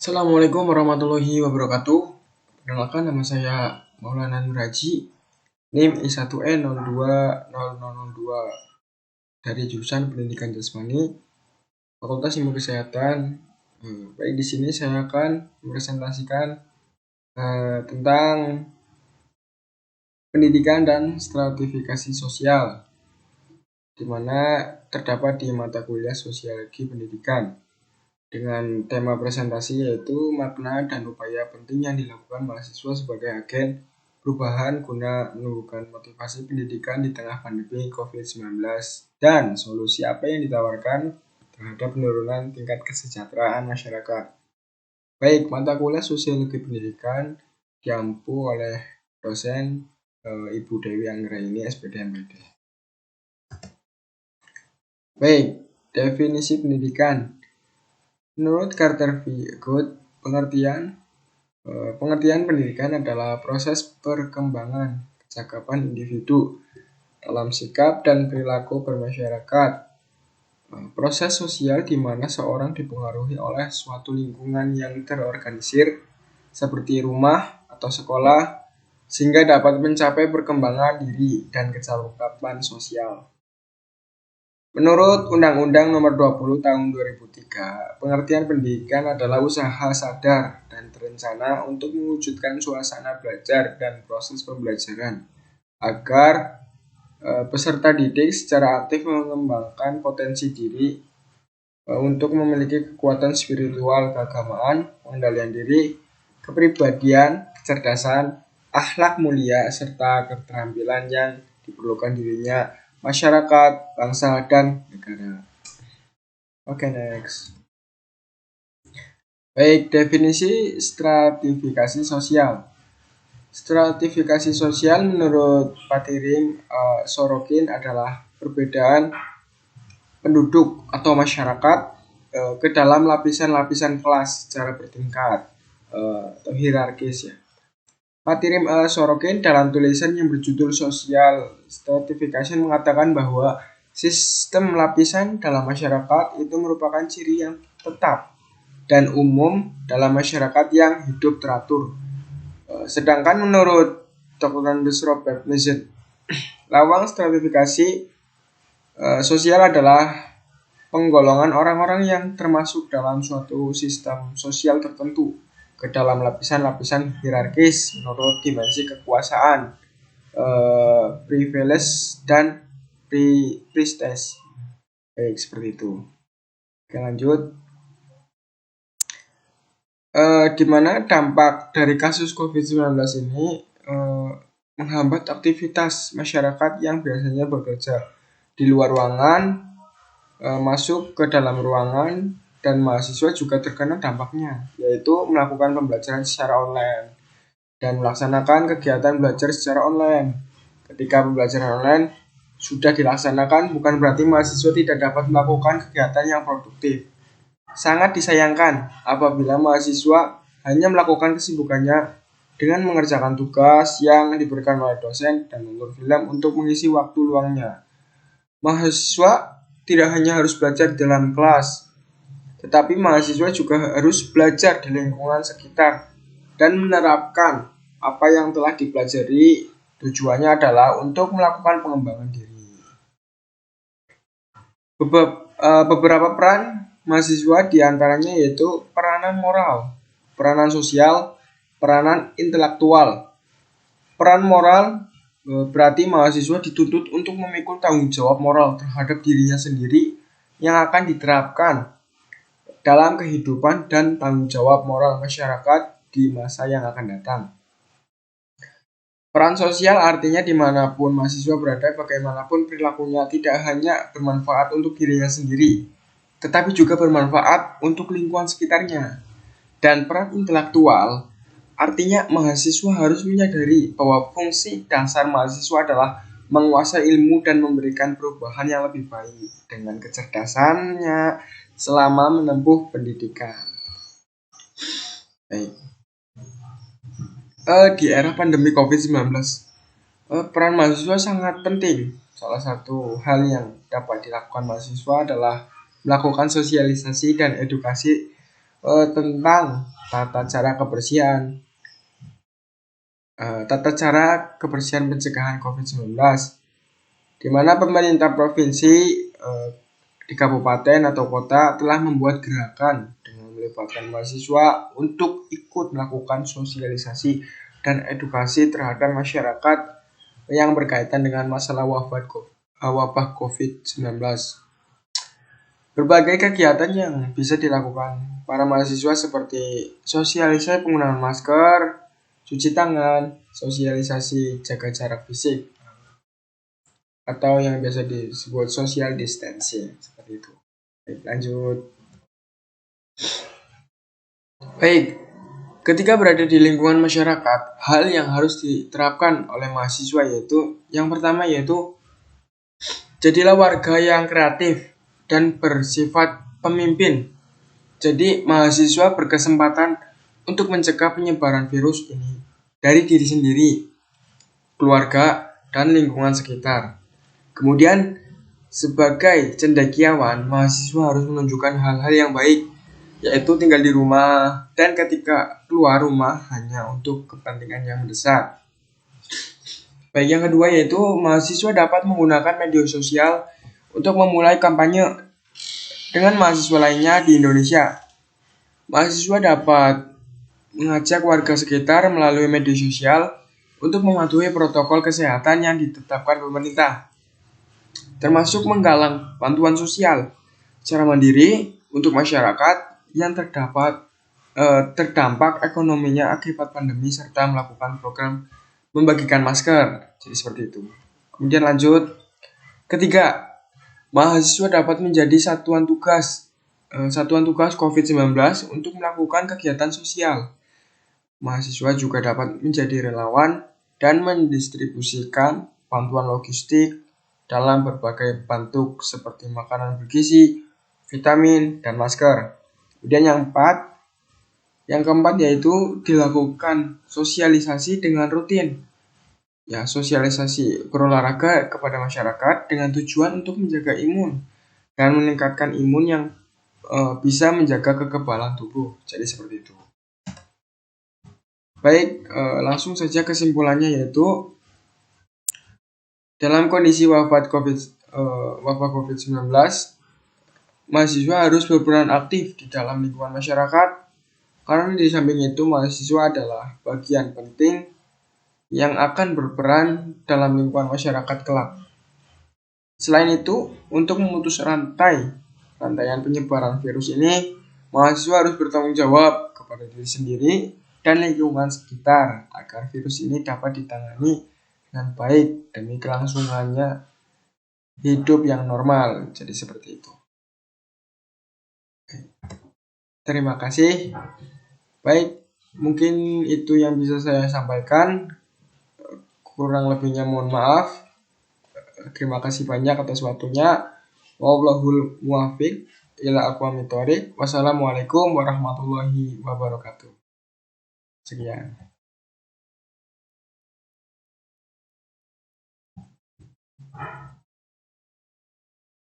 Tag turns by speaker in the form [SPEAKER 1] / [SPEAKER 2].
[SPEAKER 1] Assalamualaikum warahmatullahi wabarakatuh. Perkenalkan, nama saya Maulana Nuraji, NIM I1N020002 dari jurusan Pendidikan Jasmani, Fakultas Ilmu Kesehatan. Baik, di sini saya akan mempresentasikan tentang pendidikan dan stratifikasi sosial, di mana terdapat di mata kuliah Sosiologi Pendidikan, dengan tema presentasi yaitu makna dan upaya penting yang dilakukan mahasiswa sebagai agen perubahan guna menumbuhkan motivasi pendidikan di tengah pandemi COVID-19 dan solusi apa yang ditawarkan terhadap penurunan tingkat kesejahteraan masyarakat. Baik, mata kuliah Sosiologi Pendidikan diampu oleh dosen Ibu Dewi Anggraini, SPD MPD. Baik, definisi pendidikan. Menurut Carter V. Good, pengertian pendidikan adalah proses perkembangan kecakapan individu dalam sikap dan perilaku bermasyarakat. Proses sosial di mana seorang dipengaruhi oleh suatu lingkungan yang terorganisir seperti rumah atau sekolah sehingga dapat mencapai perkembangan diri dan kecakapan sosial. Menurut Undang-Undang Nomor 20 Tahun 2003, pengertian pendidikan adalah usaha sadar dan terencana untuk mewujudkan suasana belajar dan proses pembelajaran agar peserta didik secara aktif mengembangkan potensi diri untuk memiliki kekuatan spiritual, keagamaan, pengendalian diri, kepribadian, kecerdasan, akhlak mulia, serta keterampilan yang diperlukan dirinya, masyarakat, bangsa, dan negara. Oke, next. Baik, definisi stratifikasi sosial. Stratifikasi sosial menurut Patirim Sorokin adalah perbedaan penduduk atau masyarakat ke dalam lapisan-lapisan kelas secara bertingkat atau hierarkis ya. Patirim Sorokin dalam tulisan yang berjudul Social Stratification mengatakan bahwa sistem lapisan dalam masyarakat itu merupakan ciri yang tetap dan umum dalam masyarakat yang hidup teratur. Sedangkan menurut Dr. Robert Mizet, lawang stratifikasi sosial adalah penggolongan orang-orang yang termasuk dalam suatu sistem sosial tertentu ke dalam lapisan-lapisan hierarkis menurut dimensi kekuasaan, privilege dan prestige. Baik, seperti itu. Oke, lanjut. Di mana dampak dari kasus COVID-19 ini menghambat aktivitas masyarakat yang biasanya bekerja di luar ruangan, masuk ke dalam ruangan, dan mahasiswa juga terkena dampaknya, yaitu melakukan pembelajaran secara online dan melaksanakan kegiatan belajar secara online. Ketika pembelajaran online sudah dilaksanakan, bukan berarti mahasiswa tidak dapat melakukan kegiatan yang produktif. Sangat disayangkan apabila mahasiswa hanya melakukan kesibukannya dengan mengerjakan tugas yang diberikan oleh dosen dan menonton film untuk mengisi waktu luangnya. Mahasiswa tidak hanya harus belajar di dalam kelas, tetapi mahasiswa juga harus belajar di lingkungan sekitar dan menerapkan apa yang telah dipelajari. Tujuannya adalah untuk melakukan pengembangan diri. Beberapa peran mahasiswa diantaranya yaitu peranan moral, peranan sosial, peranan intelektual. Peran moral berarti mahasiswa dituntut untuk memikul tanggung jawab moral terhadap dirinya sendiri yang akan diterapkan dalam kehidupan dan tanggung jawab moral masyarakat di masa yang akan datang. Peran sosial artinya dimanapun mahasiswa berada, bagaimanapun perilakunya tidak hanya bermanfaat untuk dirinya sendiri, tetapi juga bermanfaat untuk lingkungan sekitarnya. Dan peran intelektual artinya mahasiswa harus menyadari bahwa fungsi dasar mahasiswa adalah menguasai ilmu dan memberikan perubahan yang lebih baik dengan kecerdasannya selama menempuh pendidikan. Baik. Di era pandemi COVID-19, peran mahasiswa sangat penting. Salah satu hal yang dapat dilakukan mahasiswa adalah melakukan sosialisasi dan edukasi tentang tata cara kebersihan pencegahan COVID-19, di mana pemerintah provinsi di kabupaten atau kota telah membuat gerakan dengan melibatkan mahasiswa untuk ikut melakukan sosialisasi dan edukasi terhadap masyarakat yang berkaitan dengan masalah wabah COVID-19. Berbagai kegiatan yang bisa dilakukan para mahasiswa seperti sosialisasi penggunaan masker, cuci tangan, sosialisasi jaga jarak fisik, atau yang biasa disebut social distancing, seperti itu. Baik, lanjut. Baik, ketika berada di lingkungan masyarakat, hal yang harus diterapkan oleh mahasiswa yaitu yang pertama yaitu jadilah warga yang kreatif dan bersifat pemimpin. Jadi mahasiswa berkesempatan untuk mencegah penyebaran virus ini dari diri sendiri, keluarga, dan lingkungan sekitar. Kemudian sebagai cendekiawan, mahasiswa harus menunjukkan hal-hal yang baik, yaitu tinggal di rumah dan ketika keluar rumah hanya untuk kepentingan yang mendesak. Baik, yang kedua yaitu mahasiswa dapat menggunakan media sosial untuk memulai kampanye dengan mahasiswa lainnya di Indonesia. Mahasiswa dapat mengajak warga sekitar melalui media sosial untuk mematuhi protokol kesehatan yang ditetapkan pemerintah, termasuk menggalang bantuan sosial secara mandiri untuk masyarakat yang terdampak ekonominya akibat pandemi serta melakukan program membagikan masker. Jadi seperti itu. Kemudian lanjut. Ketiga, mahasiswa dapat menjadi satuan tugas COVID-19 untuk melakukan kegiatan sosial. Mahasiswa juga dapat menjadi relawan dan mendistribusikan bantuan logistik dalam berbagai bentuk seperti makanan bergizi, vitamin, dan masker. Kemudian yang keempat yaitu dilakukan sosialisasi dengan rutin. Ya, sosialisasi berolahraga kepada masyarakat dengan tujuan untuk menjaga imun dan meningkatkan imun yang bisa menjaga kekebalan tubuh. Jadi seperti itu. Baik, langsung saja kesimpulannya yaitu dalam kondisi wabah COVID-19, mahasiswa harus berperan aktif di dalam lingkungan masyarakat karena di samping itu mahasiswa adalah bagian penting yang akan berperan dalam lingkungan masyarakat kelak. Selain itu, untuk memutus rantaian penyebaran virus ini, mahasiswa harus bertanggung jawab kepada diri sendiri dan lingkungan sekitar agar virus ini dapat ditangani dengan baik demi kelangsungannya hidup yang normal. Jadi seperti itu. Terima kasih. Baik, mungkin itu yang bisa saya sampaikan. Kurang lebihnya mohon maaf. Terima kasih banyak atas waktunya. Wallahul muwaffiq ila aqwamit thoriq. Wassalamualaikum warahmatullahi wabarakatuh. Sekian.